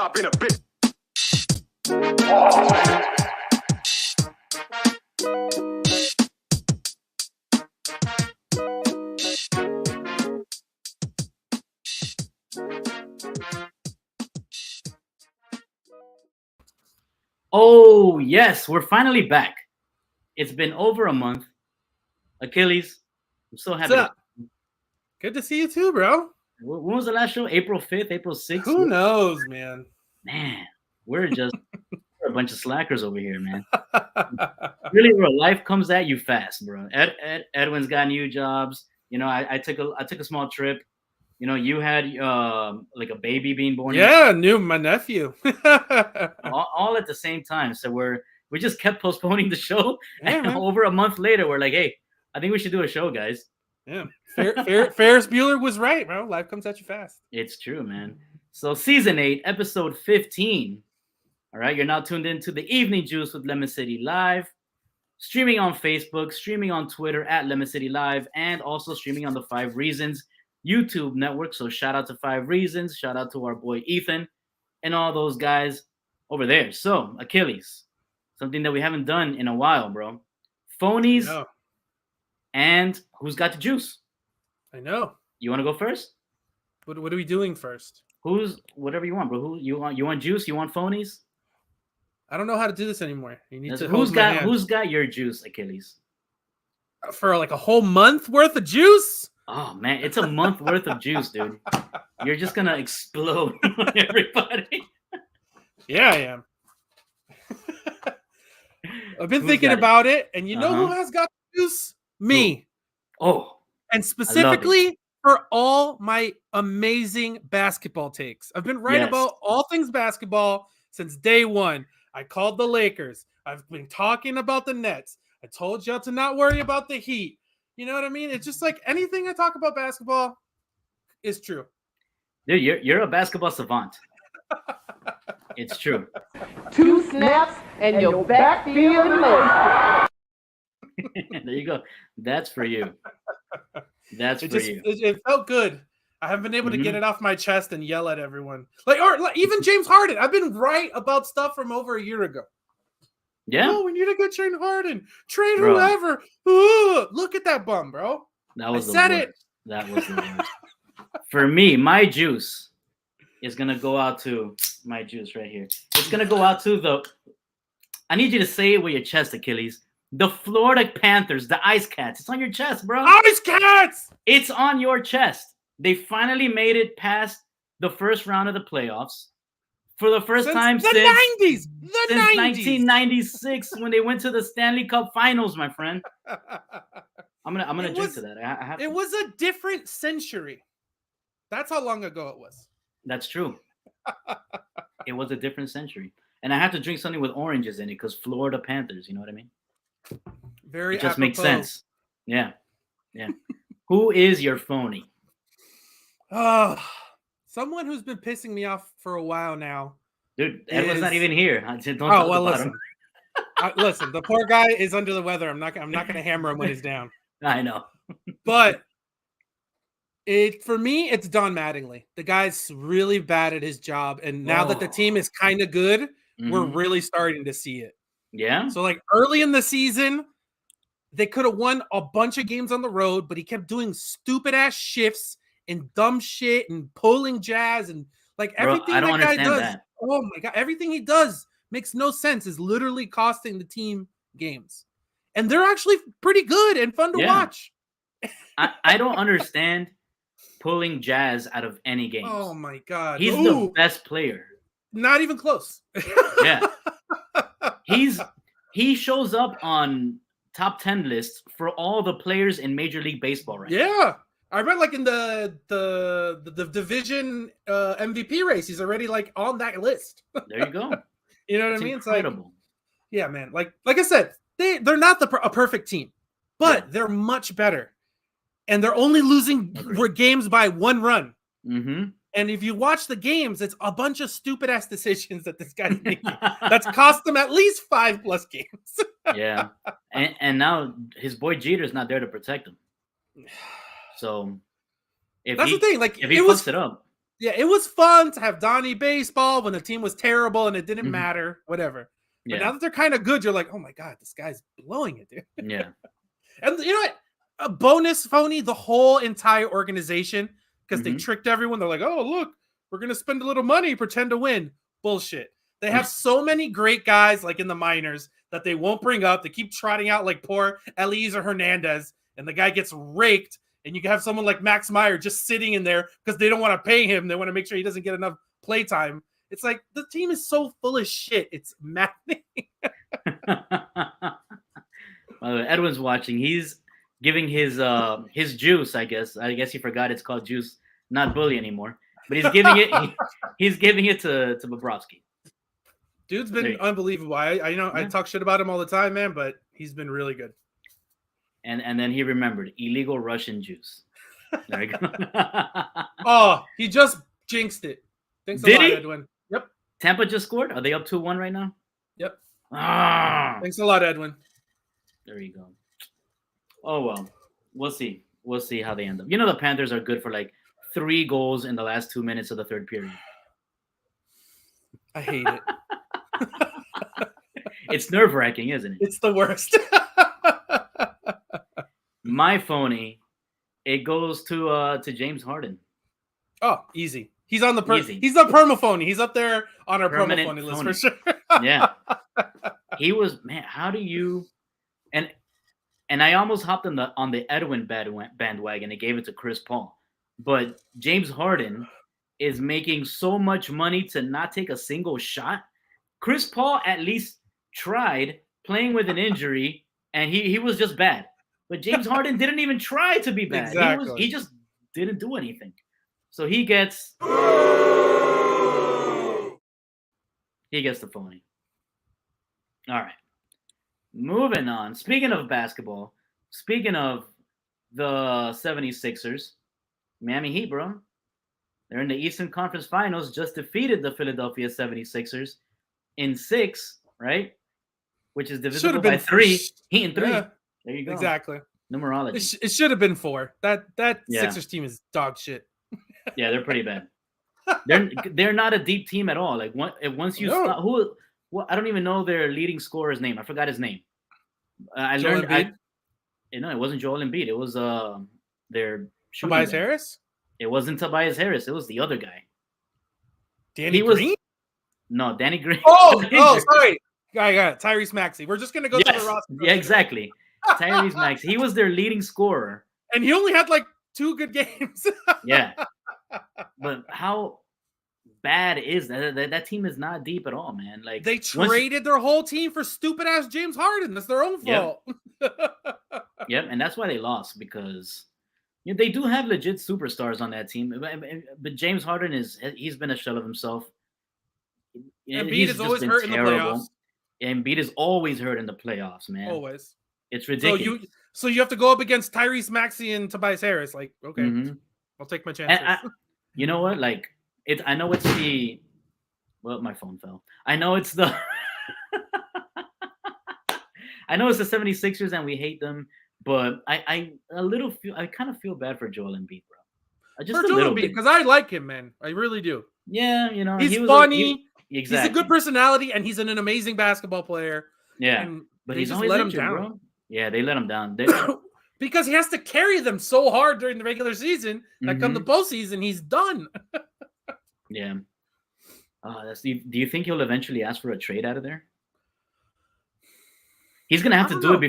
stop being a bitch. Oh, yes, we're finally back. It's been over a month. Achilles, I'm so happy. What's up? Good to see you too, bro. When was the last show? April 5th, April 6th? Who knows, man? Man, we're a bunch of slackers over here, man. Really, bro, life comes at you fast, bro. Edwin's got new jobs. You know, I took a small trip. You know, you had like a baby being born. Yeah, my nephew. all at the same time. So we just kept postponing the show. Yeah, and over a month later, we're like, hey, I think we should do a show, guys. Yeah, Ferris Bueller was right, bro. Life comes at you fast. It's true, man. So season 8, episode 15. All right, you're now tuned into the Evening Juice with LemonCityLive, streaming on Facebook, streaming on Twitter at LemonCityLive, and also streaming on the 5 Reasons YouTube network. So shout out to 5 Reasons, shout out to our boy Ethan, and all those guys over there. So Achilles, something that we haven't done in a while, bro. Phonies. No. And who's got the juice? I know. You want to go first? What are we doing first? Whatever you want, bro. Who you want juice? You want phonies? I don't know how to do this anymore. You need to. Who's got your juice, Achilles? For like a whole month worth of juice? Oh man, it's a month worth of juice, dude. You're just gonna explode on everybody. Yeah, I am. I've been thinking about it, and you know who has got juice? Me. Oh. And specifically for all my amazing basketball takes. I've been right about all things basketball since day one. I called the Lakers. I've been talking about the Nets. I told y'all to not worry about the Heat. You know what I mean? It's just like anything I talk about basketball is true. Dude, you're a basketball savant. It's true. 2 snaps and your back feeling leg. There you go. That's for you. It felt good. I haven't been able to get it off my chest and yell at everyone. Like even James Harden. I've been right about stuff from over a year ago. Yeah. Oh, we need to go train Harden. Train whoever. Ooh, look at that bum, bro. That was That was the worst. For me, my juice is gonna go out to my juice right here. It's gonna go out to I need you to say it with your chest, Achilles. The Florida Panthers, the Ice Katz. It's on your chest, bro. Ice Katz! It's on your chest. They finally made it past the first round of the playoffs for the first time since 1996 when they went to the Stanley Cup Finals, my friend. I'm gonna drink to that. It was a different century. That's how long ago it was. That's true. It was a different century, and I have to drink something with oranges in it because Florida Panthers. You know what I mean? Very. It just makes sense. Yeah. Who is your phony? Someone who's been pissing me off for a while now. Dude, Edwin's not even here. Listen. Listen, the poor guy is under the weather. I'm not gonna hammer him when he's down. I know. But for me, it's Don Mattingly. The guy's really bad at his job, and now that the team is kind of good, we're really starting to see it. Yeah. So like early in the season, they could have won a bunch of games on the road, but he kept doing stupid ass shifts and dumb shit and pulling jazz and like everything that guy does. Oh my God. Everything he does makes no sense, is literally costing the team games. And they're actually pretty good and fun to watch. I don't understand pulling Jazz out of any games. Oh my God. He's the best player. Not even close. Yeah. He shows up on top 10 lists for all the players in Major League Baseball right now. Yeah. I read like in the division MVP race, he's already like on that list. There you go. You know what I mean? Incredible. It's like, yeah, man. Like I said, they're not a perfect team, but they're much better, and they're only losing games by 1 run. Mm-hmm. And if you watch the games, it's a bunch of stupid ass decisions that this guy's making. That's cost them at least 5+ games. Yeah, and now his boy Jeter's not there to protect him. So that's the thing. Like if he fucks it up, Yeah, it was fun to have Donnie baseball when the team was terrible and it didn't matter, whatever. But now that they're kind of good, you're like, oh my God, this guy's blowing it, dude. Yeah. And you know what? A bonus, Phony, the whole entire organization, because they tricked everyone. They're like, oh, look, we're going to spend a little money, pretend to win. Bullshit. They have so many great guys like in the minors that they won't bring up. They keep trotting out like poor Eliezer Hernandez, and the guy gets raked. And you can have someone like Max Meyer just sitting in there because they don't want to pay him. They want to make sure he doesn't get enough play time. It's like the team is so full of shit. It's maddening. Edwin's watching. He's giving his juice, I guess. I guess he forgot it's called juice, not bully anymore. But he's giving it. He's giving it to Bobrovsky. Dude's been unbelievable. I know I talk shit about him all the time, man, but he's been really good. And then he remembered illegal Russian juice. There you go. Oh, he just jinxed it. Thanks a lot, Edwin. Yep. Tampa just scored. Are they up 2-1 right now? Yep. Thanks a lot, Edwin. There you go. Oh well, we'll see. We'll see how they end up. You know the Panthers are good for like 3 goals in the last 2 minutes of the third period. I hate it. It's nerve-wracking, isn't it? It's the worst. My Phony, it goes to James Harden. Oh, easy. He's on the he's the permaphony. He's up there on our permaphony list for sure. Yeah. He was, man, how do you and I almost hopped on the Edwin bandwagon and gave it to Chris Paul. But James Harden is making so much money to not take a single shot. Chris Paul at least tried playing with an injury, and he was just bad. But James Harden didn't even try to be bad. Exactly. He just didn't do anything. So he gets the Phony. All right. Moving on. Speaking of basketball, speaking of the 76ers, Miami Heat, bro. They're in the Eastern Conference Finals, just defeated the Philadelphia 76ers in 6, right? Which is divisible by 3. Heat in 3. Yeah, there you go. Exactly. Numerology. It should have been 4. That Sixers team is dog shit. Yeah, they're pretty bad. They're not a deep team at all. Like once you stop, I don't even know their leading scorer's name. I forgot his name. I learned. No, it wasn't Joel Embiid. It was their Tobias Harris. It wasn't Tobias Harris. It was the other guy. Danny Green? No, Danny Green. Oh, sorry. I got it. Tyrese Maxey. We're just gonna go through the roster. Yeah, exactly. Tyrese Maxey. He was their leading scorer, and he only had like 2 good games. Yeah, but how bad is that? That team is not deep at all, man. Like they traded their whole team for stupid ass James Harden. That's their own fault. Yep, and that's why they lost, because they do have legit superstars on that team. But James Harden he's been a shell of himself. Embiid is always hurt in the playoffs. Embiid is always hurt in the playoffs, man. Always. It's ridiculous. So you have to go up against Tyrese Maxey and Tobias Harris. Like, okay, I'll take my chances. You know what? Like, I know it's the. Well, my phone fell. I know it's the. I know it's the 76ers and we hate them, but I kind of feel bad for Joel Embiid, bro. Just for Joel Embiid, because I like him, man. I really do. Yeah, he's funny. Exactly. He's a good personality, and he's an amazing basketball player. Yeah, but he's always let him injured, down. Bro. Yeah, they let him down. Because he has to carry them so hard during the regular season that come the postseason, he's done. Yeah. Do you think he'll eventually ask for a trade out of there? He's gonna have to do it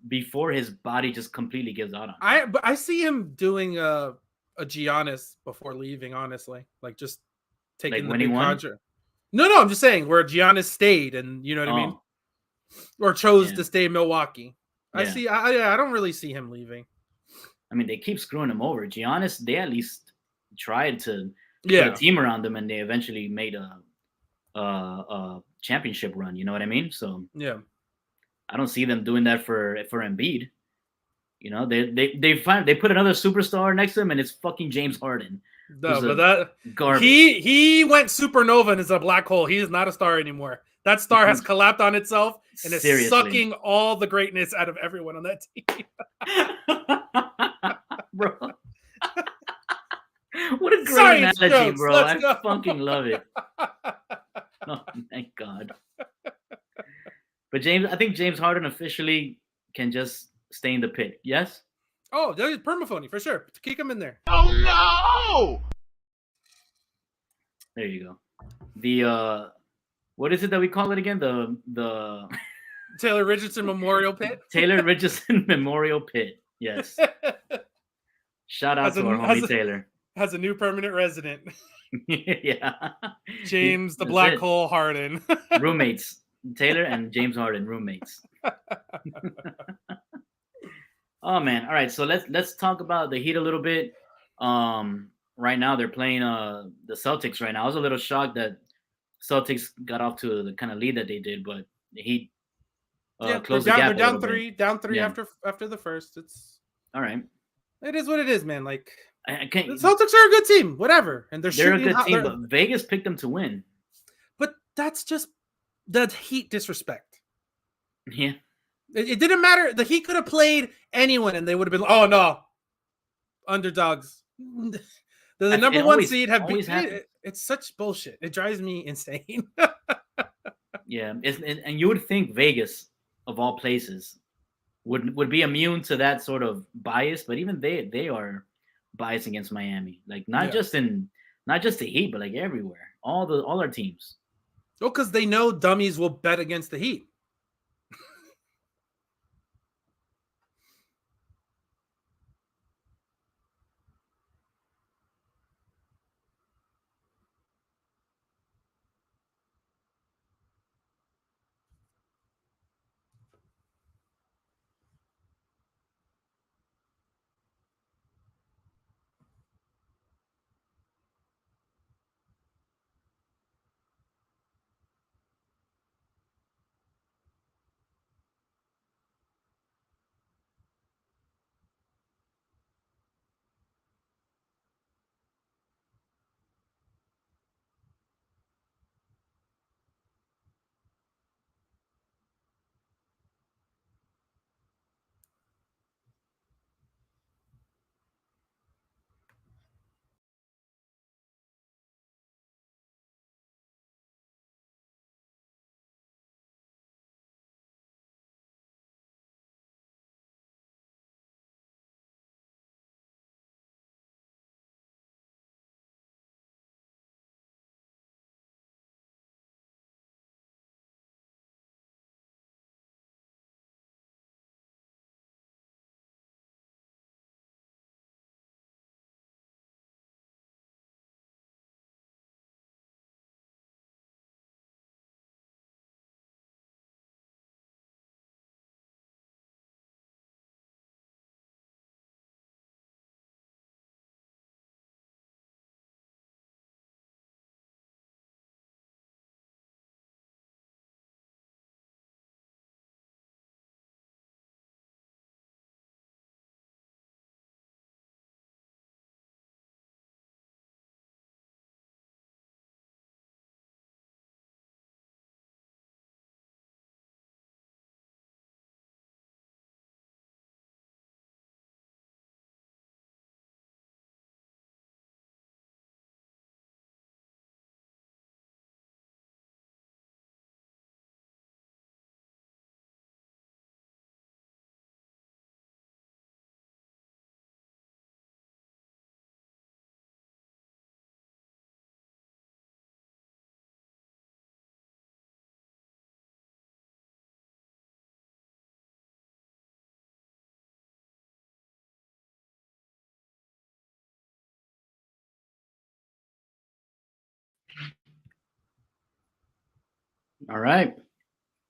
before his body just completely gives out on him. But I see him doing a Giannis before leaving. Honestly, like just taking the big contract. No, I'm just saying where Giannis stayed, and you know what I mean, or chose to stay in Milwaukee. Yeah. I don't really see him leaving. I mean, they keep screwing him over. Giannis, they at least tried to put a team around them, and they eventually made a championship run. You know what I mean? So yeah, I don't see them doing that for Embiid. You know, they put another superstar next to him, and it's fucking James Harden. No, but that garbage. He went supernova and is a black hole. He is not a star anymore. That star has collapsed on itself and is sucking all the greatness out of everyone on that team. Bro, what is a great Science analogy, jokes. bro. I fucking love it. Oh, thank God. But James, I think James Harden officially can just stay in the pit. Yes? Oh, there's permaphony for sure. Kick him in there. Oh no! There you go. The what is it that we call it again? The Taylor Richardson Memorial Pit. Taylor Richardson Memorial Pit. Yes. Shout out to our homie Taylor. Has a new permanent resident. Yeah. James the Black Hole Harden. Roommates. Taylor and James Harden, roommates. Oh man. All right. So let's talk about the Heat a little bit. Right now they're playing the Celtics right now. I was a little shocked that Celtics got off to the kind of lead that they did, but the Heat closed the gap. They're down three after the first. It's all right. It is what it is, man. Like I can't, the Celtics are a good team, whatever, and they're a good team. But Vegas picked them to win. But that's just the Heat disrespect. Yeah, it didn't matter. The Heat could have played anyone, and they would have been. Oh no, underdogs. They're the number one seed. It's such bullshit. It drives me insane. Yeah, and you would think Vegas, of all places, would be immune to that sort of bias, but even they are biased against Miami. Like not just the Heat, but like everywhere. All our teams. Oh, because they know dummies will bet against the Heat. All right.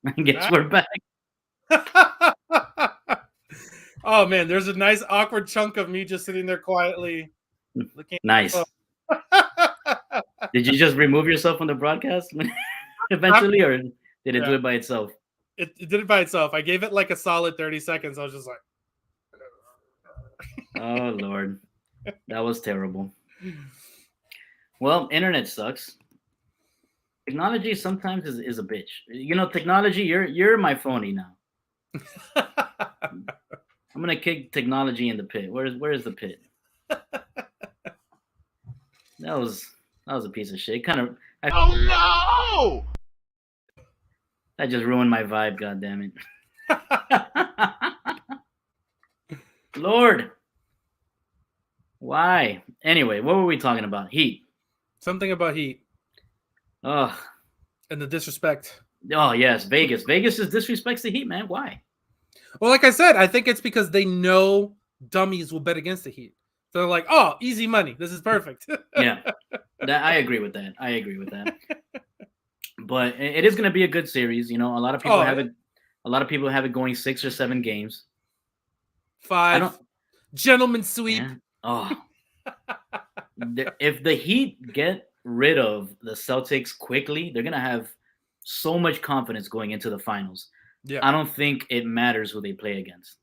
I guess we're back. Oh man, there's a nice awkward chunk of me just sitting there quietly looking. Nice. Did you just remove yourself from the broadcast eventually, or did it do it by itself? It did it by itself. I gave it like a solid 30 seconds. I was just like, oh Lord, that was terrible. Well, internet sucks. Technology sometimes is a bitch. You know, technology. You're my phony now. I'm gonna kick technology in the pit. Where is the pit? That was a piece of shit. Oh no! That just ruined my vibe. God damn it. Lord. Why? Anyway, what were we talking about? Heat. Something about Heat. Ugh. And the disrespect. Oh, yes. Vegas. Vegas just disrespects the Heat, man. Why? Well, like I said, I think it's because they know dummies will bet against the Heat. So they're like, oh, easy money. This is perfect. Yeah. I agree with that. But it is going to be a good series. You know, a lot of people have it going 6 or 7 games. 5. Gentleman's sweep. Yeah. Oh. If the Heat get rid of the Celtics quickly, they're going to have so much confidence going into the finals. Yeah. I don't think it matters who they play against.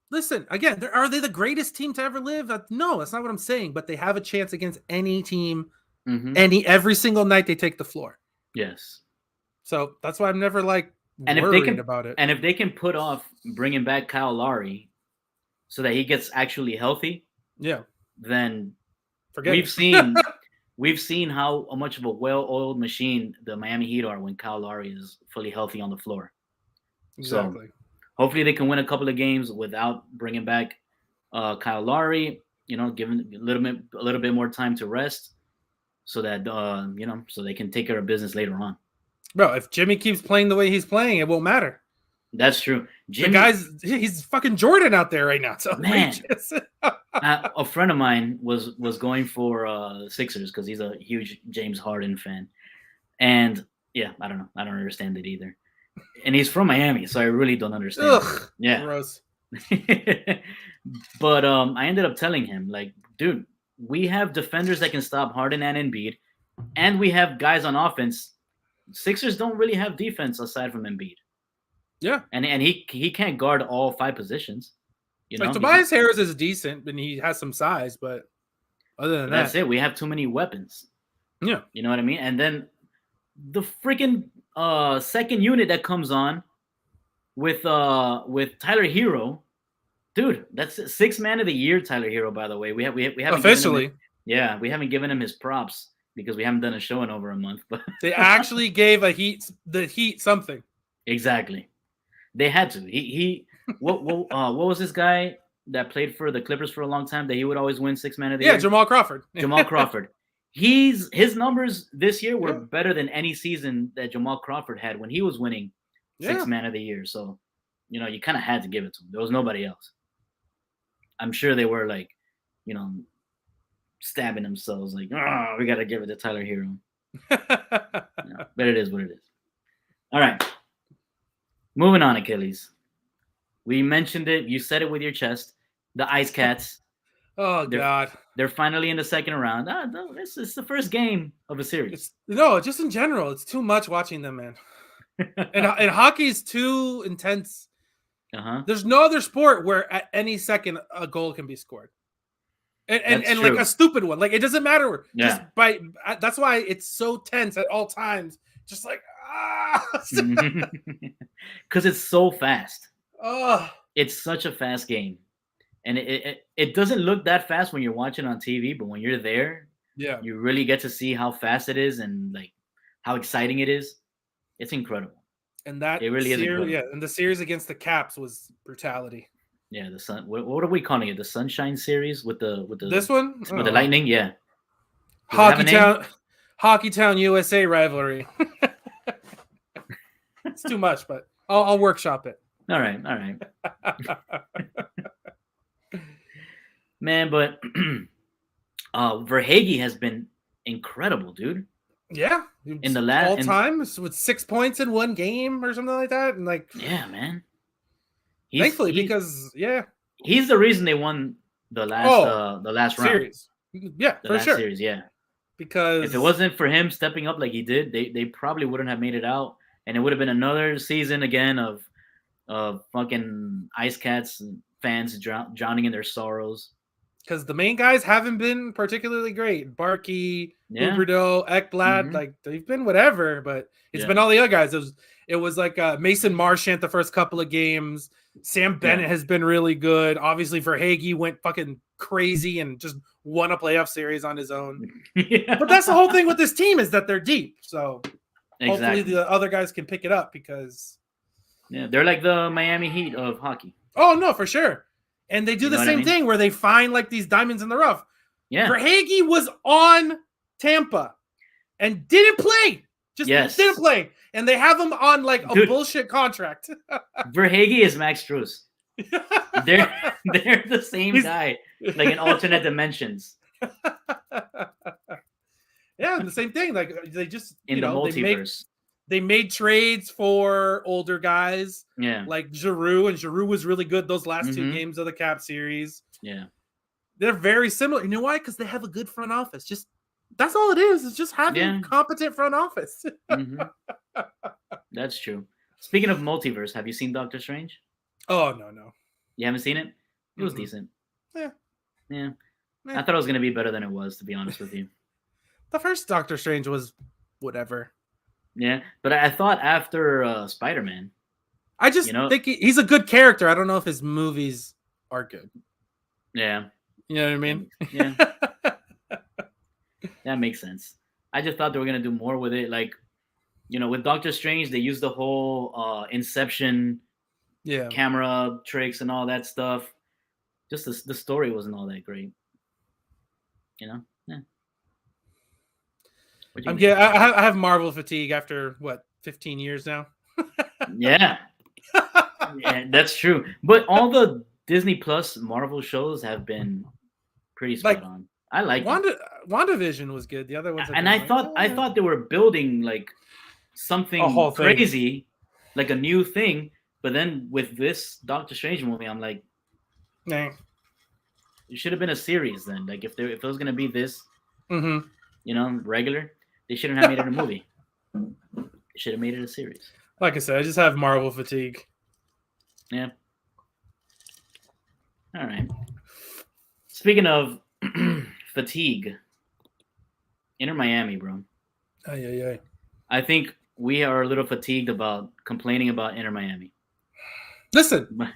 Listen, again, are they the greatest team to ever live? No, that's not what I'm saying. But they have a chance against any team, every single night they take the floor. Yes. So that's why I'm never worried about it. And if they can put off bringing back Kyle Lowry so that he gets actually healthy, then we've seen how much of a well-oiled machine the Miami Heat are when Kyle Lowry is fully healthy on the floor. Exactly. So hopefully they can win a couple of games without bringing back Kyle Lowry. You know, giving a little bit more time to rest, so that so they can take care of business later on. Bro, if Jimmy keeps playing the way he's playing, it won't matter. That's true. He's fucking Jordan out there right now. So man, a friend of mine was going for Sixers because he's a huge James Harden fan, and yeah, I don't know, I don't understand it either. And he's from Miami, so I really don't understand. Ugh, yeah, gross. But I ended up telling him, like, dude, we have defenders that can stop Harden and Embiid, and we have guys on offense. Sixers don't really have defense aside from Embiid. Yeah, and he can't guard all 5 positions. You know, Tobias Harris is decent, and he has some size, but other than that's it. We have too many weapons. Yeah, you know what I mean. And then the freaking second unit that comes on with Tyler Hero, dude, that's 6th man of the year. Tyler Hero, by the way, we haven't officially. We haven't given him his props because we haven't done a show in over a month. But they actually gave the Heat something. Exactly. They had to. What was this guy that played for the Clippers for a long time that he would always win 6th man of the year? Jamal Crawford. Jamal Crawford. His numbers this year were better than any season that Jamal Crawford had when he was winning 6th man of the year. So, you know, you kind of had to give it to him. There was nobody else. I'm sure they were like, you know, stabbing themselves like, oh, we got to give it to Tyler Hero. But it is what it is. All right. Moving on, Achilles. We mentioned it. You said it with your chest. The Ice Katz. Oh, God. They're finally in the second round. No, this is the first game of a series. Just in general. It's too much watching them, man. and hockey is too intense. There's no other sport where at any second a goal can be scored. And like a stupid one. Like, it doesn't matter. Yeah. That's why it's so tense at all times. Just like, because it's so fast. Oh, it's such a fast game, and it doesn't look that fast when you're watching on TV, but when you're there, you really get to see how fast it is and like how exciting it is. It's incredible. And that it really is incredible. And the series against the Caps was brutality. Yeah, the sun. What are we calling it? The Sunshine Series with the this one with the Lightning. Yeah, Hockey Town USA rivalry. It's too much, but I'll workshop it. All right. Man, but Verhaeghe has been incredible, dude. Yeah, in the last all time with 6 points in one game or something like that, and like man. Thankfully, because he's the reason they won the last series. Round. Yeah, the for last sure. Series, yeah. Because if it wasn't for him stepping up like he did, they probably wouldn't have made it out, and it would have been another season again of fucking Ice Katz fans drowning in their sorrows. Because the main guys haven't been particularly great. Barkey, Huberdeau, Ekblad, like they've been whatever, but it's been all the other guys. It was like Mason Marchant the first couple of games. Sam Bennett has been really good. Obviously, Verhaeghe went fucking crazy and just won a playoff series on his own. But that's the whole thing with this team is that they're deep. So hopefully the other guys can pick it up because they're like the Miami Heat of hockey. Oh no, for sure. And they do the same thing where they find like these diamonds in the rough. Yeah. Verhaeghe was on Tampa and didn't play. Didn't play. And they have him on like a bullshit contract. Verhaeghe is Max Strus. They're the same guy, like in alternate dimensions. Yeah, the same thing. Like they just in the multiverse. They made trades for older guys. Yeah. Like Giroux, and Giroux was really good those last 2 games of the Cap series. Yeah. They're very similar. You know why? Because they have a good front office. Just that's all it is. It's just having a competent front office. That's true. Speaking of multiverse, have you seen Doctor Strange? Oh no. You haven't seen it? It was decent. Yeah. I thought it was gonna be better than it was, to be honest with you. The first Doctor Strange was whatever. Yeah, but I thought after Spider-Man, I just think he's a good character. I don't know if his movies are good. Yeah. You know what I mean? Yeah. That makes sense. I just thought they were going to do more with it. Like, with Doctor Strange, they used the whole Inception camera tricks and all that stuff. Just the story wasn't all that great. Yeah. I have Marvel fatigue after 15 years now. Yeah, that's true. But all the Disney Plus Marvel shows have been pretty spot on. I like WandaVision was good. The other ones, and I thought they were building like something crazy, like a new thing. But then with this Doctor Strange movie, I'm like, nah. It should have been a series then. Like if it was gonna be this, regular. They shouldn't have made it a movie. They should have made it a series. Like I said, I just have Marvel fatigue. Yeah. All right. Speaking of fatigue, Inter Miami, bro. I think we are a little fatigued about complaining about Inter Miami. Listen.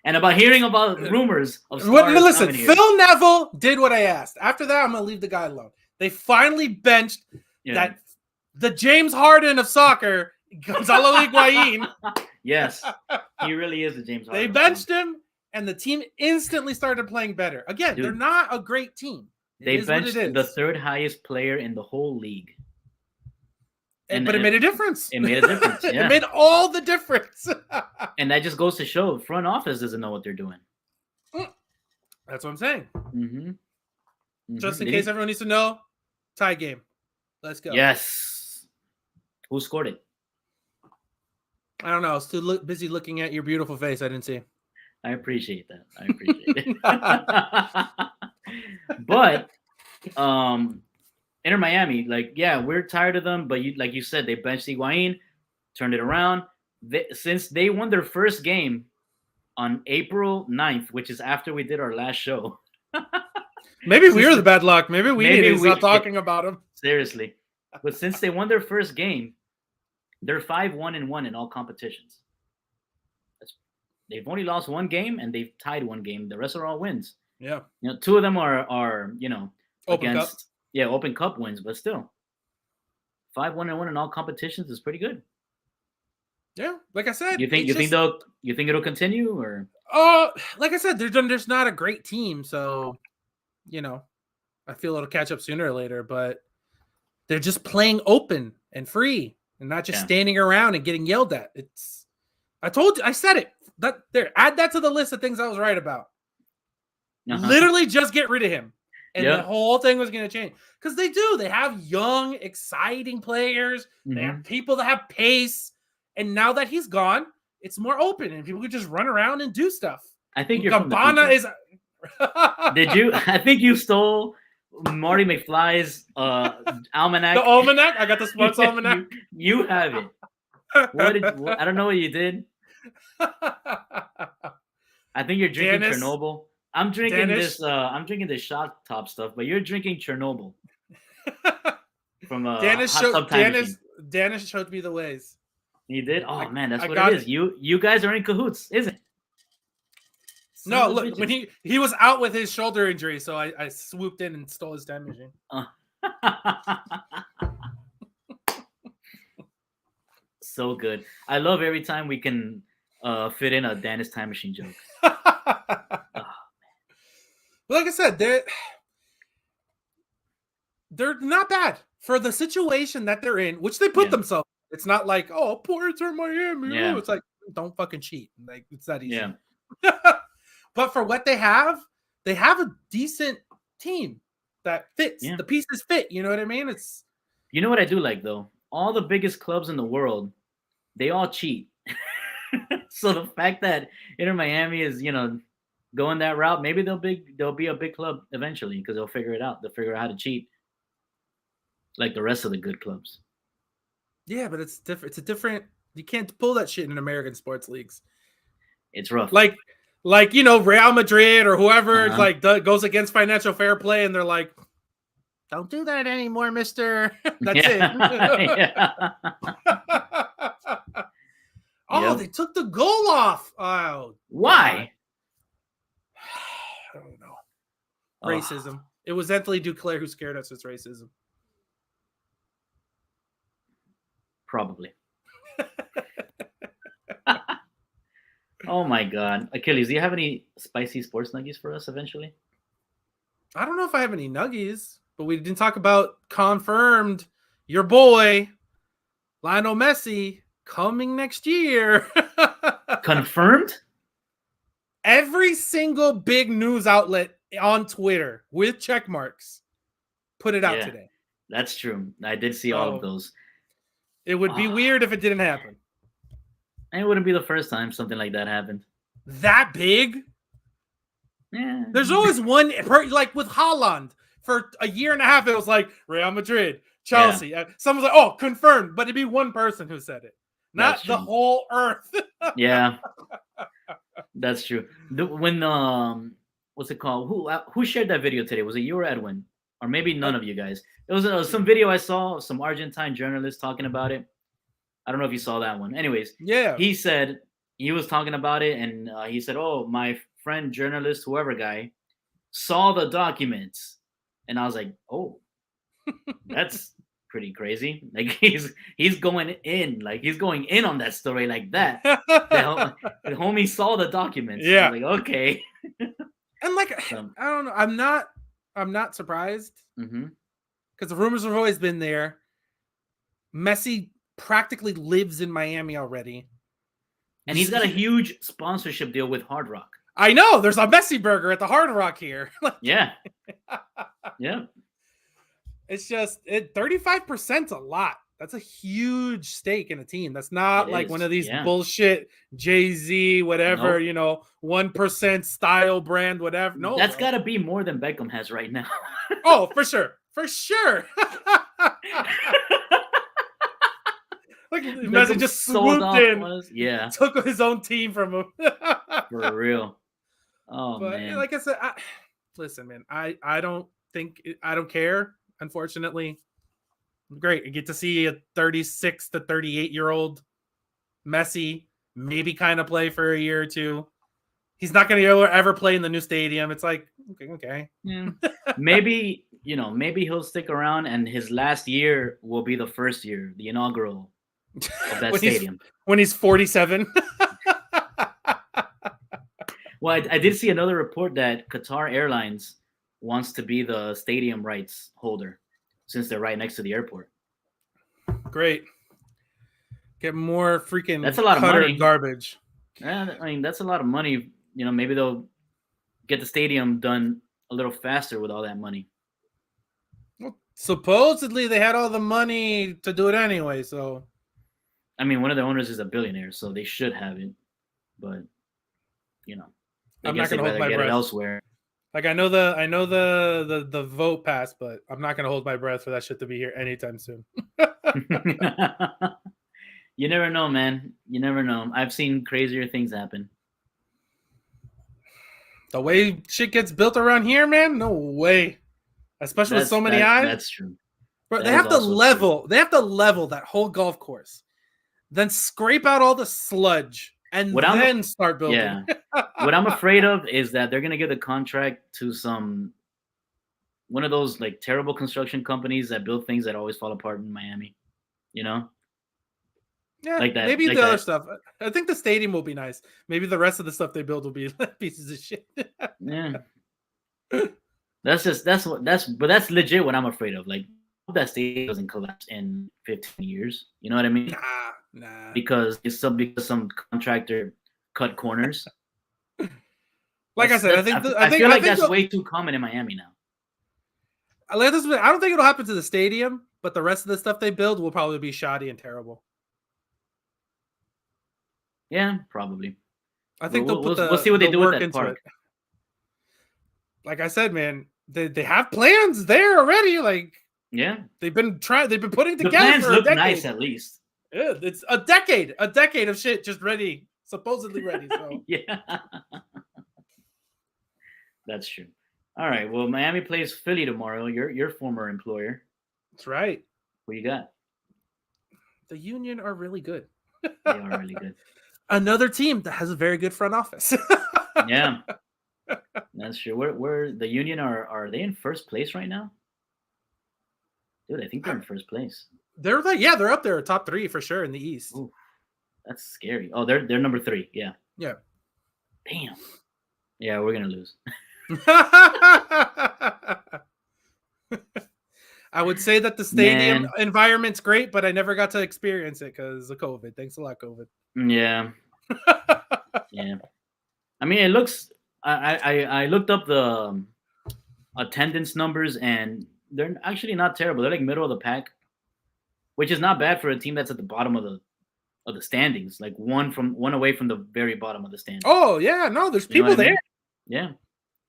And about hearing about rumors of listen, Phil Neville did what I asked. After that, I'm going to leave the guy alone. They finally benched the James Harden of soccer, Gonzalo Higuain. Yes, he really is the James Harden. They benched him, and the team instantly started playing better. Again, they're not a great team. They benched the third highest player in the whole league. But it made a difference. It made a difference. Yeah. It made all the difference. And that just goes to show the front office doesn't know what they're doing. That's what I'm saying. Mm-hmm. Just in case everyone needs to know, tie game. Let's go. Yes. Who scored it? I don't know. I was too busy looking at your beautiful face. I didn't see. I appreciate that. I appreciate it. But Inter Miami, we're tired of them. But like you said, they benched Higuain, turned it around. Since they won their first game on April 9th, which is after we did our last show. Maybe we're the bad luck. Maybe we need to stop talking about them. Seriously. But since they won their first game, they're 5-1-1 in all competitions. They've only lost one game and they've tied one game. The rest are all wins. Yeah. 2 of them are Open Cup. Open Cup wins, but still. 5-1-1 in all competitions is pretty good. Yeah, like I said. You think it'll continue or? Like I said, there's not a great team, so I feel it'll catch up sooner or later. But they're just playing open and free, and not just standing around and getting yelled at. I said it. Add that to the list of things I was right about. Literally, just get rid of him, and the whole thing was going to change. Because they have young, exciting players. Mm-hmm. They have people that have pace. And now that he's gone, it's more open and people can just run around and do stuff. I think you're Gabbana is. Did you? I think you stole Marty McFly's almanac. The almanac? I got the sports almanac. You have it. I don't know what you did. I think you're drinking Chernobyl. I'm drinking this. I'm drinking this shot top stuff, but you're drinking Chernobyl from a hot tub time machine. Danish showed me the ways. He did? Oh, man, that's what it is. You guys are in cahoots, isn't it? No, look, when he was out with his shoulder injury, so I swooped in and stole his time machine. So good. I love every time we can fit in a Dennis time machine joke. Like I said, they're not bad for the situation that they're in, which they put themselves. It's not like, oh, points are Miami. Yeah. It's like, don't fucking cheat. Like, it's that easy. Yeah. But for what they have a decent team that fits. Yeah. The pieces fit. You know what I mean? You know what I do like, though? All the biggest clubs in the world, they all cheat. So the fact that Inter Miami is, going that route, maybe they'll be a big club eventually because they'll figure it out. They'll figure out how to cheat like the rest of the good clubs. Yeah, but it's different. It's a different. You can't pull that shit in American sports leagues. It's rough. Like Real Madrid or whoever goes against financial fair play, and they're like, "Don't do that anymore, Mister." That's it. Oh, they took the goal off. Oh, why? I don't know. Racism. It was Anthony Duclair who scared us. It's racism. Probably. Oh my God. Achilles, do you have any spicy sports nuggies for us eventually? I don't know if I have any nuggies, but we didn't talk about confirmed your boy, Lionel Messi, coming next year. Confirmed? Every single big news outlet on Twitter with check marks put it out today. That's true. I did see all of those. It would be weird if it didn't happen. And it wouldn't be the first time something like that happened. That big? Yeah. There's always one, like with Haaland. For a year and a half, it was like Real Madrid, Chelsea. Yeah. Someone's like, oh, confirmed. But it'd be one person who said it. Not the whole earth. Yeah. That's true. When what's it called? Who shared that video today? Was it you or Edwin? Or maybe none of you guys. It was some video I saw of some Argentine journalist talking about it. I don't know if you saw that one. Anyways, he said he was talking about it, and he said, "Oh, my friend, journalist, whoever guy, saw the documents," and I was like, "Oh, that's pretty crazy." Like he's going in, on that story like that. The homie saw the documents. Yeah, like okay. And I don't know. I'm not surprised because the rumors have always been there. Messi practically lives in Miami already, and he's got a huge sponsorship deal with Hard Rock. I know there's a Messi burger at the Hard Rock here. Yeah. It's just 35%'s a lot. That's a huge stake in a team. That's not one of these bullshit Jay-Z, whatever, 1% style brand, whatever. No, that's got to be more than Beckham has right now. Oh, for sure. For sure. Like Messi just swooped in. Took his own team from him. For real. Oh, but, man. Like I said, listen, man, I don't care. Unfortunately, great. You get to see a 36 to 38-year-old Messi maybe kind of play for a year or two. He's not going to ever play in the new stadium. It's like, okay. Yeah. Maybe he'll stick around and his last year will be the first year, the inaugural of that stadium. When he's 47. Well, I did see another report that Qatar Airlines wants to be the stadium rights holder since they're right next to the airport. Great. Get more freaking that's a lot of money. Garbage. Yeah, I mean, that's a lot of money. Maybe they'll get the stadium done a little faster with all that money. Well, supposedly they had all the money to do it anyway, so. I mean, one of the owners is a billionaire, so they should have it. But, I'm not going to hold my breath elsewhere. Like I know the vote passed, but I'm not going to hold my breath for that shit to be here anytime soon. You never know, man. You never know. I've seen crazier things happen. The way shit gets built around here, man, no way. Especially with so many eyes. That's true. Bro, they have to level. They have to level that whole golf course, then scrape out all the sludge, and then start building. Yeah. What I'm afraid of is that they're gonna give the contract to one of those like terrible construction companies that build things that always fall apart in Miami. You know? Yeah, like that. Maybe like the other stuff. I think the stadium will be nice. Maybe the rest of the stuff they build will be pieces of shit. Yeah. That's legit what I'm afraid of. Like, that stadium doesn't collapse in 15 years. You know what I mean? Nah. Because some contractor cut corners. Like I said, I feel like that's way too common in Miami now. I don't think it'll happen to the stadium, but the rest of the stuff they build will probably be shoddy and terrible. Yeah, probably. I think we'll see what they do with that park. Like I said, man, they have plans there already. Like, yeah, they've been putting together. The plans for look a decade. nice, at least. Yeah, it's a decade of shit just ready, supposedly ready. So yeah, that's true. All right, well, Miami plays Philly tomorrow. Your former employer. That's right. What you got? The Union are really good. They are really good. Another team that has a very good front office. Yeah, that's true. Where the Union are they in first place right now? Dude, I think they're in first place. They're up there, top 3 for sure in the East. Ooh, that's scary. Oh, they're number 3. Yeah. Yeah. Damn. Yeah, we're gonna lose. I would say that the stadium environment's great, but I never got to experience it because of COVID. Thanks a lot, COVID. Yeah. Yeah. I mean, it looks. I looked up the attendance numbers, and they're actually not terrible. They're like middle of the pack, which is not bad for a team that's at the bottom of the standings, like one away from the very bottom of the standings. Oh yeah, no, there's people there. Yeah,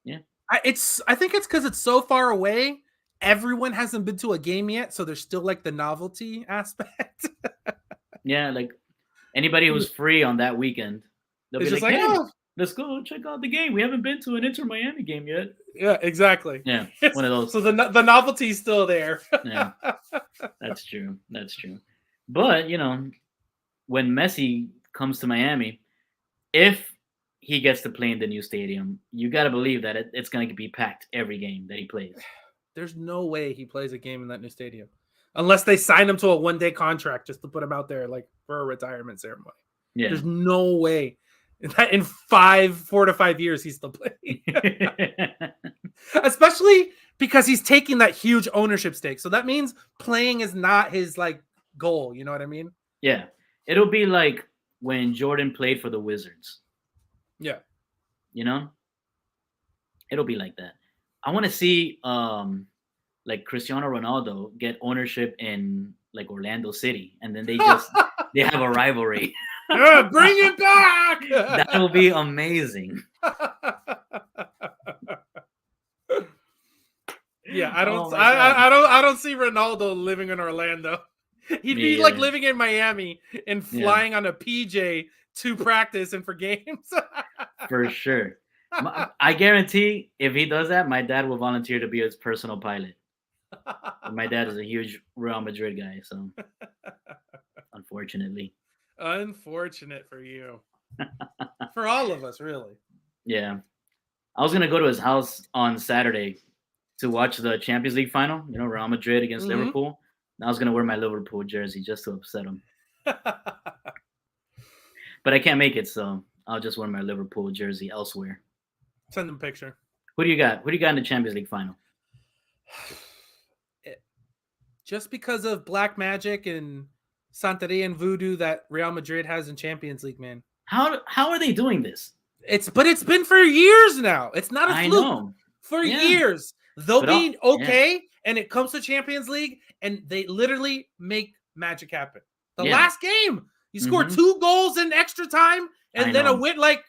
yeah. I think it's because it's so far away. Everyone hasn't been to a game yet, so there's still like the novelty aspect. Yeah, like anybody who's free on that weekend, they'll be like, hey, let's go check out the game. We haven't been to an Inter Miami game yet. Yeah, exactly. Yeah, one of those. So the novelty's still there. Yeah, that's true. That's true. But, when Messi comes to Miami, if he gets to play in the new stadium, you got to believe that it's going to be packed every game that he plays. There's no way he plays a game in that new stadium unless they sign him to a one-day contract just to put him out there like for a retirement ceremony. Yeah. There's no way that in 4 to 5 years he's still playing. Especially because he's taking that huge ownership stake. So that means playing is not his like goal. You know what I mean? Yeah. It'll be like when Jordan played for the Wizards. Yeah. It'll be like that. I want to see like Cristiano Ronaldo get ownership in like Orlando City, and then they have a rivalry. Yeah, bring it back. That will be amazing. Yeah, I don't see Ronaldo living in Orlando. He'd be like living in Miami and flying on a PJ to practice and for games. For sure. I guarantee if he does that, my dad will volunteer to be his personal pilot. My dad is a huge Real Madrid guy, so unfortunately. Unfortunate for you. For all of us, really. Yeah. I was going to go to his house on Saturday to watch the Champions League final, Real Madrid against Liverpool. And I was going to wear my Liverpool jersey just to upset him. But I can't make it, so I'll just wear my Liverpool jersey elsewhere. Send them a picture. Who do you got? Who do you got in the Champions League final? Just because of black magic and Santeria and voodoo that Real Madrid has in Champions League, man. How are they doing this? It's been for years now. It's not a fluke. Know. For years. They'll be okay, and it comes to Champions League, and they literally make magic happen. The last game, you scored 2 goals in extra time, and then a win. Like,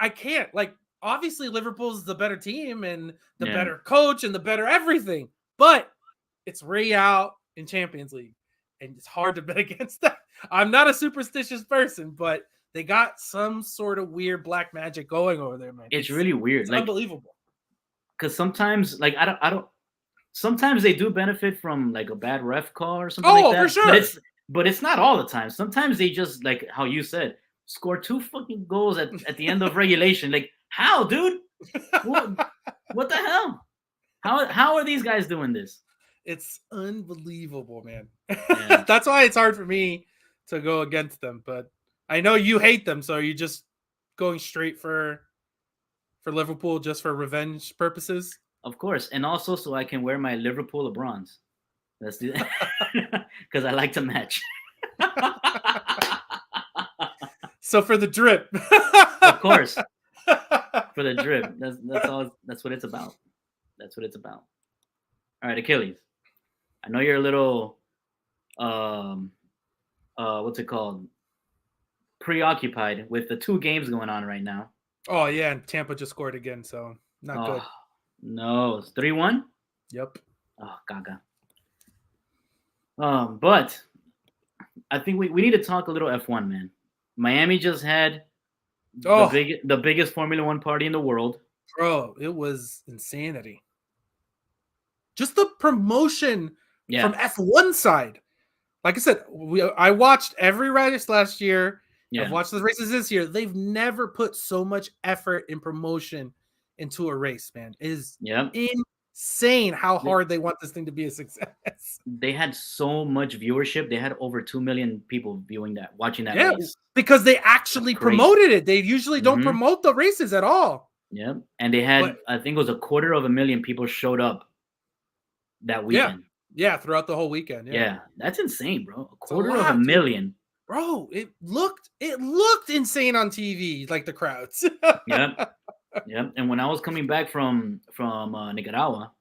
I can't. Like, obviously, Liverpool's the better team and the better coach and the better everything. But it's Real in Champions League, and it's hard to bet against that. I'm not a superstitious person, but they got some sort of weird black magic going over there, man. It's really weird. It's like, unbelievable. Because sometimes, like, I don't. sometimes they do benefit from like a bad ref call or something like that. For sure. But it's not all the time. Sometimes they just, like how you said, score 2 fucking goals at the end of regulation. Like, how, dude? What the hell? How are these guys doing this? It's unbelievable, man. Yeah. That's why it's hard for me to go against them. But I know you hate them, so you're just going straight for Liverpool just for revenge purposes. Of course, and also so I can wear my Liverpool LeBrons. Let's do that because I like to match. So for the drip, of course, for the drip. That's all. That's what it's about. That's what it's about. All right, Achilles. I know you're a little, what's it called? Preoccupied with the 2 games going on right now. Oh yeah, and Tampa just scored again, so not good. No, it's 3-1. Yep. Oh, gaga. But I think we need to talk a little F1, man. Miami just had the biggest Formula One party in the world. Bro, it was insanity. Just the promotion from F1 side. Like I said, I watched every race last year. Yeah. I've watched the races this year. They've never put so much effort in promotion into a race, man. It is insane how hard they want this thing to be a success. They had so much viewership. They had over 2 million people watching that race. Because they actually promoted it. They usually don't promote the races at all. Yeah. And they had, I think it was 250,000 people showed up that weekend. Yeah, throughout the whole weekend. Yeah, that's insane, bro. 250,000. Bro, it looked insane on TV, like the crowds. Yep. And when I was coming back from Nicaragua,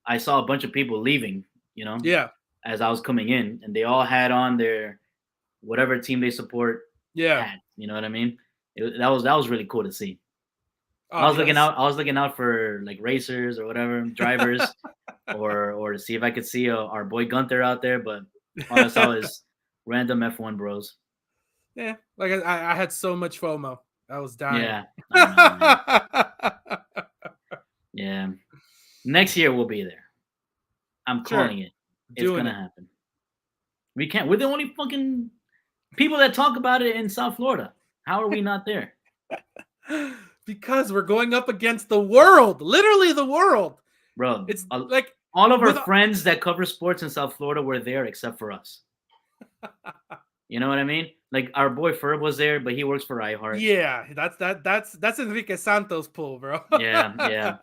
I saw a bunch of people leaving, as I was coming in, and they all had on their whatever team they support. Yeah. Hat, you know what I mean? That was really cool to see. I was looking out for like racers or whatever, drivers, or to see if I could see our boy Gunther out there, but all I saw is random F1 bros. Yeah, like I had so much FOMO. I was dying. Yeah. Yeah. Next year we'll be there. I'm calling it. It's gonna happen. We can't. We're the only fucking people that talk about it in South Florida. How are we not there? Because we're going up against the world, literally the world, bro. It's like all of our friends that cover sports in South Florida were there except for us. You know what I mean? Like our boy Ferb was there, but he works for iHeart. Yeah, that's Enrique Santos' pool, bro. Yeah.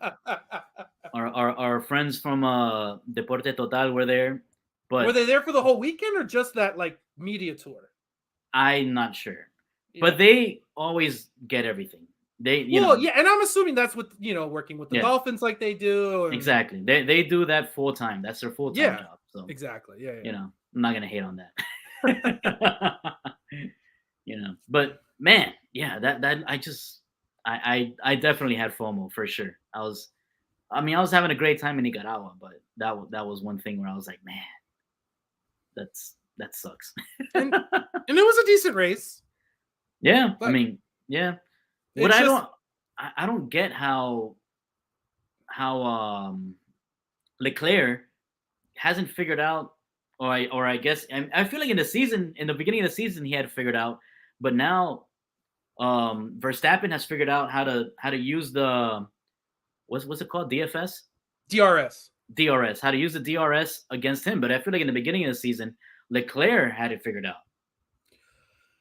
Our friends from Deporte Total were there, but were they there for the whole weekend or just that like media tour? I'm not sure, but they always get everything. And I'm assuming that's with working with the Dolphins like they do. Exactly, they do that full time. That's their full time job. So exactly, I'm not gonna hate on that. But man, that I definitely had FOMO for sure. I was having a great time in Nicaragua, but that was one thing where I was like, man, that sucks. and it was a decent race. Yeah, but, What I don't get how Leclerc hasn't figured out, or I guess I feel like in the beginning of the season he had figured out, but now Verstappen has figured out how to use the what's it called, DRS, how to use the DRS against him. But I feel like in the beginning of the season Leclerc had it figured out.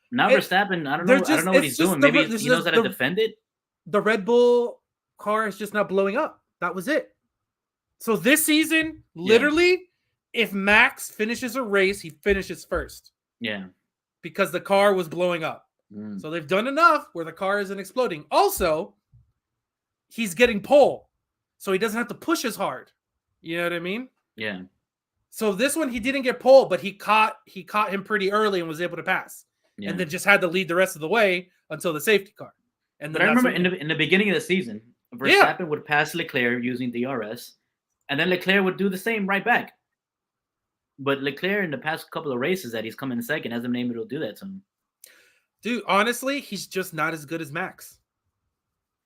Now Verstappen, I don't know what he's doing. Maybe he knows how to defend it. The Red Bull car is just not blowing up. That was it. So this season, literally, if Max finishes a race, he finishes first. Yeah. Because the car was blowing up. So they've done enough where the car isn't exploding. Also, he's getting pole. So he doesn't have to push as hard. You know what I mean? Yeah. So this one, he didn't get pole, but he caught him pretty early and was able to pass. Yeah. And then just had to lead the rest of the way until the safety car. And then I remember in the beginning of the season, Verstappen would pass Leclerc using DRS, and then Leclerc would do the same right back. But Leclerc in the past couple of races that he's come in second hasn't been able to do that to him. Dude, honestly, he's just not as good as Max.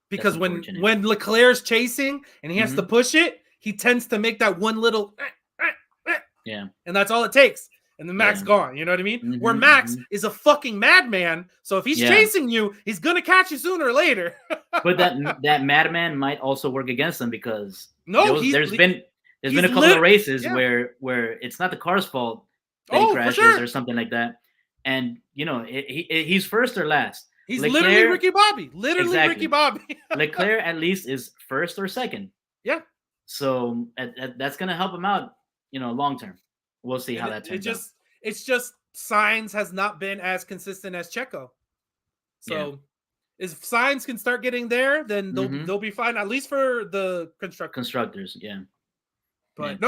Because when Leclerc's chasing and he has to push it, he tends to make that one little and that's all it takes. And then Max gone. You know what I mean? Where Max is a fucking madman. So if he's chasing you, he's gonna catch you sooner or later. But that madman might also work against him because there's been a couple of races where it's not the car's fault that he crashes or something like that. And he's first or last. He's literally Ricky Bobby. Ricky Bobby. Leclerc at least is first or second. Yeah. So that's gonna help him out, long term. We'll see how that turns out. It's just Sainz has not been as consistent as Checo. So if Sainz can start getting there, then they'll be fine, at least for the constructors. Yeah. But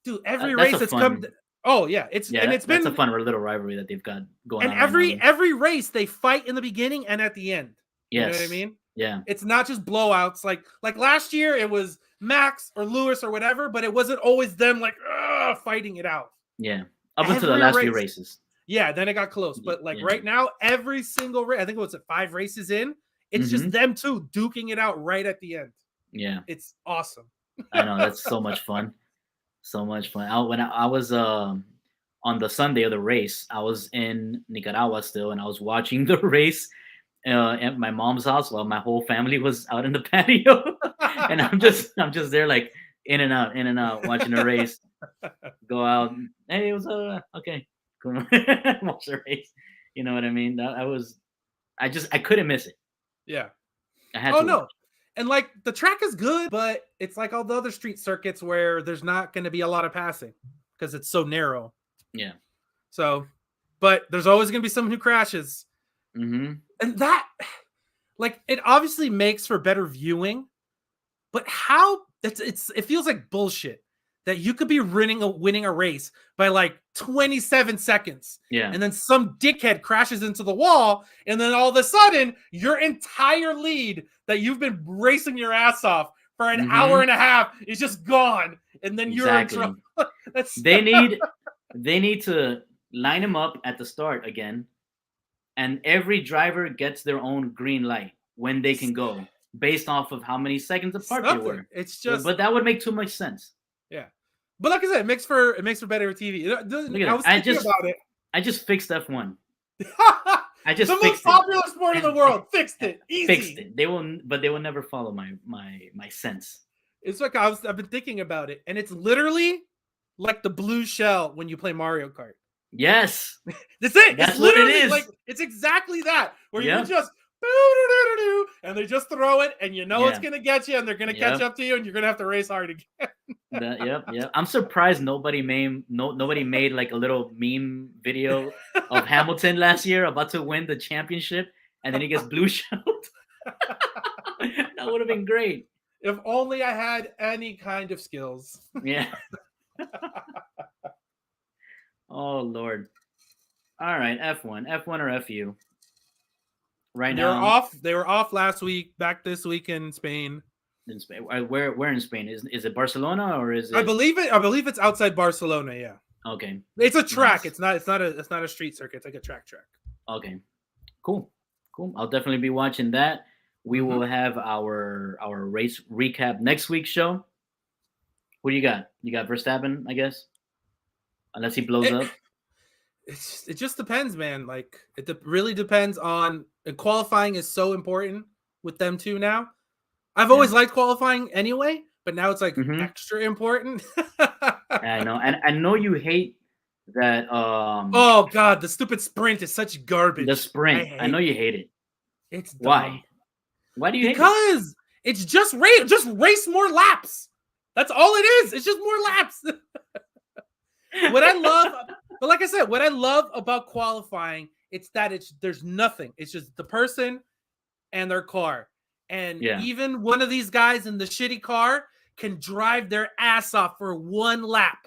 dude, every race it's come. Oh yeah, it's been a fun little rivalry that they've got going on. And every race they fight in the beginning and at the end. Yes. You know what I mean? Yeah. It's not just blowouts. Like last year it was Max or Lewis or whatever, but it wasn't always them fighting it out. Yeah. Up until the last few races. Yeah, then it got close. But right now, every single race, I think it was 5 races in, it's just them two duking it out right at the end. Yeah. It's awesome. I know, that's so much fun. So much fun. When I was on the Sunday of the race, I was in Nicaragua still, and I was watching the race at my mom's house while my whole family was out in the patio. And I'm just there like in and out watching the race. Go out. Hey, it was okay. Cool. Watch the race. You know what I mean? I couldn't miss it. Yeah. I had to. No. And the track is good, but it's like all the other street circuits where there's not going to be a lot of passing because it's so narrow. Yeah. So, but there's always going to be someone who crashes. Mm-hmm. And that, it obviously makes for better viewing, but how it feels like bullshit that you could be winning a race by 27 seconds. Yeah. And then some dickhead crashes into the wall. And then all of a sudden your entire lead that you've been racing your ass off for an hour and a half is just gone. And then you're in trouble. They need to line them up at the start again. And every driver gets their own green light when they can go based off of how many seconds apart they were. It's just, but that would make too much sense. Yeah. But like I said, it makes for better TV. I was thinking about it. I just fixed F1. I just the most popular sport in the world. Fixed it. Easy. Fixed it. They will never follow my sense. It's like I've been thinking about it, and it's literally like the blue shell when you play Mario Kart. Yes. That's it. That's what it is. It's exactly that. Where you just and they just throw it, and it's gonna get you, and they're gonna catch up to you, and you're gonna have to race hard again. Yep. I'm surprised nobody made a little meme video of Hamilton last year about to win the championship, and then he gets blue shelled. That would have been great. If only I had any kind of skills. Yeah. Oh Lord. All right, F1 or FU. Right now, they were off last week. Back this week in Spain. In Spain, where in Spain is it Barcelona or is it? I believe it's outside Barcelona. Yeah. Okay. It's a track. Nice. It's not a street circuit. It's like a track. Okay. Cool. I'll definitely be watching that. We will have our race recap next week's show. What do you got? You got Verstappen, I guess, unless he blows up. It just depends, man. It really depends on. And qualifying is so important with them too now. I've always liked qualifying anyway, but now it's extra important. I know, and I know you hate that. Oh God, the stupid sprint is such garbage. The sprint, I know you hate it. It's dumb. Why? Why do you hate it? Because it's just race more laps. That's all it is. It's just more laps. What I love, but like I said, what I love about qualifying, it's that there's nothing. It's just the person and their car. And even one of these guys in the shitty car can drive their ass off for one lap.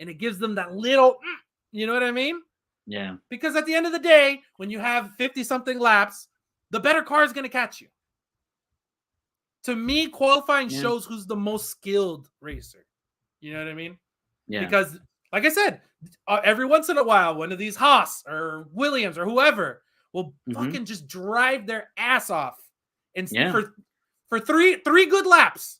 And it gives them that little, you know what I mean? Yeah. Because at the end of the day, when you have 50-something laps, the better car is going to catch you. To me, qualifying shows who's the most skilled racer. You know what I mean? Yeah. Because, like I said, every once in a while, one of these Haas or Williams or whoever will fucking just drive their ass off, and for three good laps,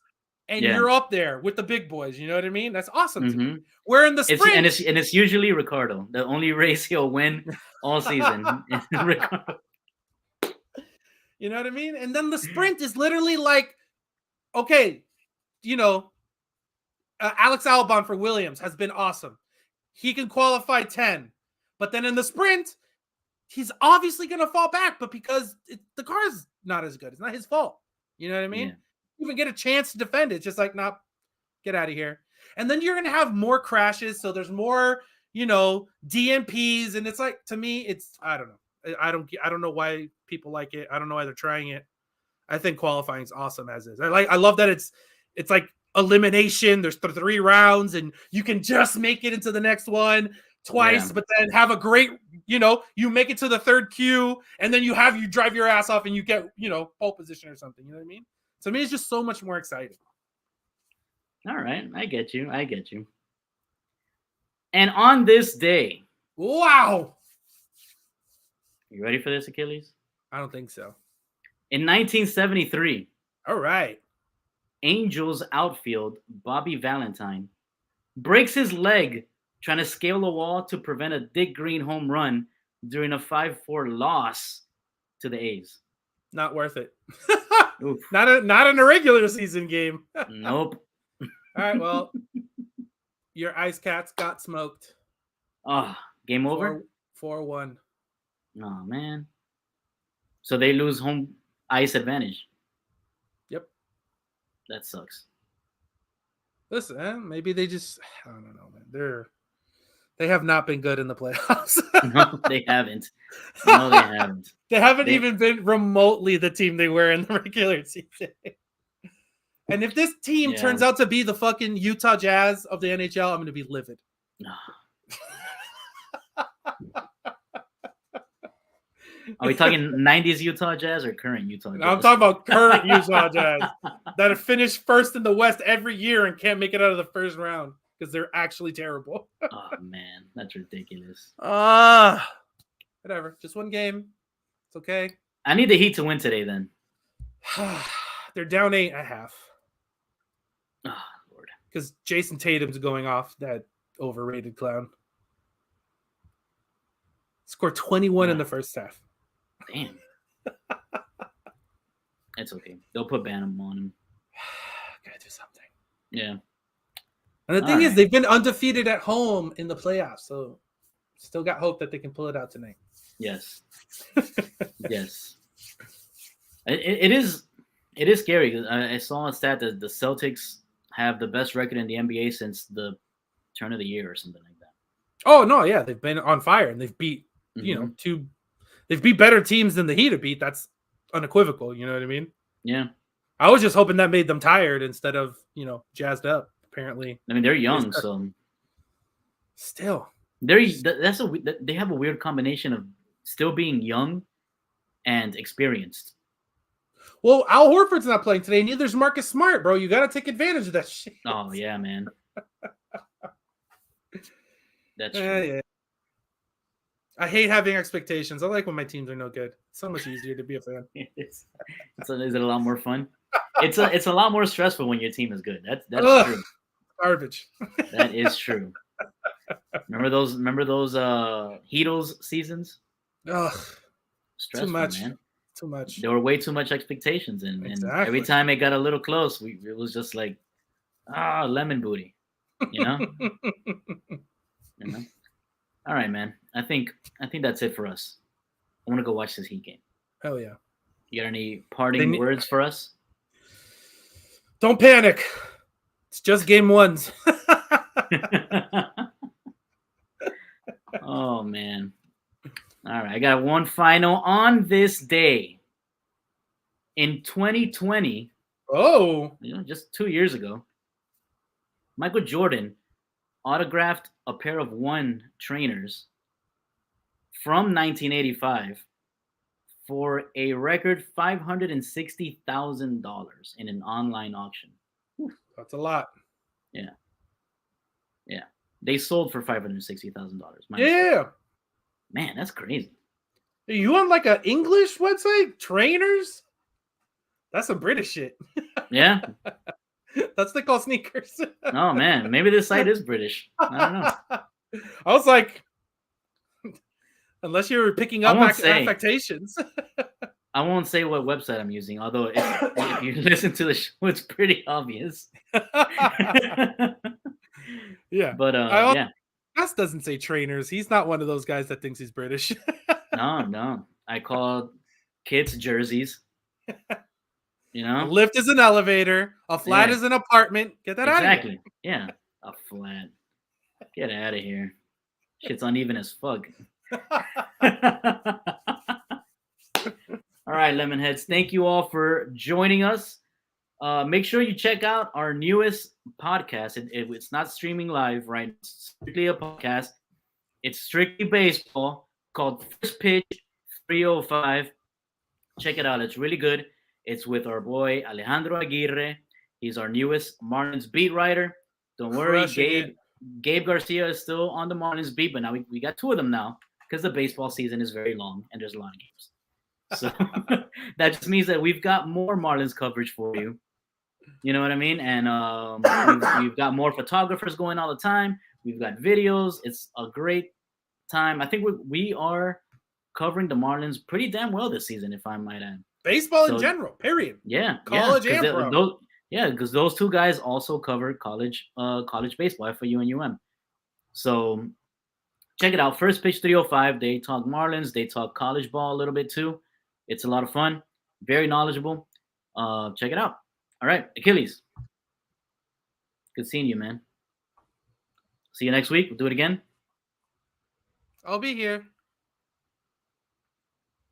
and you're up there with the big boys. You know what I mean? That's awesome to me. Where in the sprint, it's usually Ricardo. The only race he'll win all season is Ricardo. You know what I mean? And then the sprint is literally like, okay, you know, Alex Albon for Williams has been awesome. He can qualify 10, but then in the sprint, he's obviously going to fall back, but because the car is not as good. It's not his fault. You know what I mean? Yeah. You even get a chance to defend it. It's just like, nah, get out of here. And then you're going to have more crashes. So there's more, you know, DMPs. And it's like, to me, it's, I don't know. I don't know why people like it. I don't know why they're trying it. I think qualifying is awesome as is. I love that it's like elimination. There's 3 rounds and you can just make it into the next one twice, but then have a great, you know, you make it to the 3rd queue and then you drive your ass off and you get, you know, pole position or something. You know what I mean? To me, it's just so much more exciting. All right. I get you. And on this day. Wow. You ready for this, Achilles? I don't think so. In 1973. All right. Angels outfield Bobby Valentine breaks his leg trying to scale a wall to prevent a Dick Green home run during a 5-4 loss to the A's. Not worth it. Not in a regular season game. Nope. All right, well, your Ice Katz got smoked. Oh, game over? 4-1. Oh, man. So they lose home ice advantage. Yep. That sucks. Listen, maybe they just, I don't know, man. They have not been good in the playoffs. No, they haven't. No, they haven't. They haven't even been remotely the team they were in the regular season. And if this team turns out to be the fucking Utah Jazz of the NHL, I'm going to be livid. Are we talking 90s Utah Jazz or current Utah Jazz? I'm talking about current Utah Jazz that have finished first in the West every year and can't make it out of the first round because they're actually terrible. Oh, man. That's ridiculous. Whatever. Just one game. It's okay. I need the Heat to win today, then. They're down 8.5. Oh, Lord. Because Jason Tatum's going off, that overrated clown. Scored 21 in the first half. Damn. It's okay. They'll put Bantam on him. Gotta do something. Yeah. And the thing is, they've been undefeated at home in the playoffs, so still got hope that they can pull it out tonight. Yes. Yes. It is scary. I saw a stat that the Celtics have the best record in the NBA since the turn of the year or something like that. Oh, no, yeah. They've been on fire, and they've beat, you know, they've beat better teams than the Heat have beat. That's unequivocal. You know what I mean? Yeah. I was just hoping that made them tired instead of, you know, jazzed up. Apparently, I mean, they're young, so still they have a weird combination of still being young and experienced. Well, Al Horford's not playing today. Neither's Marcus Smart, bro. You got to take advantage of that shit. Oh yeah, man. That's true. Yeah. I hate having expectations. I like when my teams are no good. It's so much easier to be a fan. Is it a lot more fun? It's a lot more stressful when your team is good. That's true. Garbage. That is true. Remember those Heatles seasons? Ugh. Stressful, too much, man. Too much. There were way too much expectations, and every time it got a little close, it was just like, lemon booty, you know. You know. All right, man. I think that's it for us. I want to go watch this Heat game. Hell yeah. You got any parting words for us? Don't panic. It's just game ones. Oh, man. All right. I got one final on this day. In 2020. Oh. Just 2 years ago. Michael Jordan autographed a pair of One trainers from 1985 for a record $560,000 in an online auction. That's a lot. Yeah. They sold for $560,000. Yeah. Man, that's crazy. Are you on like an English website? Trainers? That's some British shit. Yeah. That's what they call sneakers. Oh man, maybe this site is British. I don't know. I was like, unless you're picking up affectations. I won't say what website I'm using, although if you listen to the show, it's pretty obvious. Yeah, but yeah. Gus doesn't say trainers. He's not one of those guys that thinks he's British. No. I call kids jerseys. You know, a lift is an elevator. A flat is an apartment. Get that out of here. Exactly. Yeah, a flat. Get out of here. Shit's uneven as fuck. All right, Lemonheads. Thank you all for joining us. Make sure you check out our newest podcast. It's not streaming live, right? It's strictly a podcast. It's strictly baseball called First Pitch 305. Check it out. It's really good. It's with our boy Alejandro Aguirre. He's our newest Marlins beat writer. Don't worry, Gabe Garcia is still on the Marlins beat, but now we got two of them now because the baseball season is very long and there's a lot of games. So that just means that we've got more Marlins coverage for you. You know what I mean? And we've got more photographers going all the time. We've got videos. It's a great time. I think we are covering the Marlins pretty damn well this season, if I might add. Baseball in general, period. Yeah. College and pro. Because those two guys also cover college baseball, FAU and UM. So check it out. First Pitch 305. They talk Marlins. They talk college ball a little bit too. It's a lot of fun. Very knowledgeable. Check it out. All right, Achilles. Good seeing you, man. See you next week. We'll do it again. I'll be here.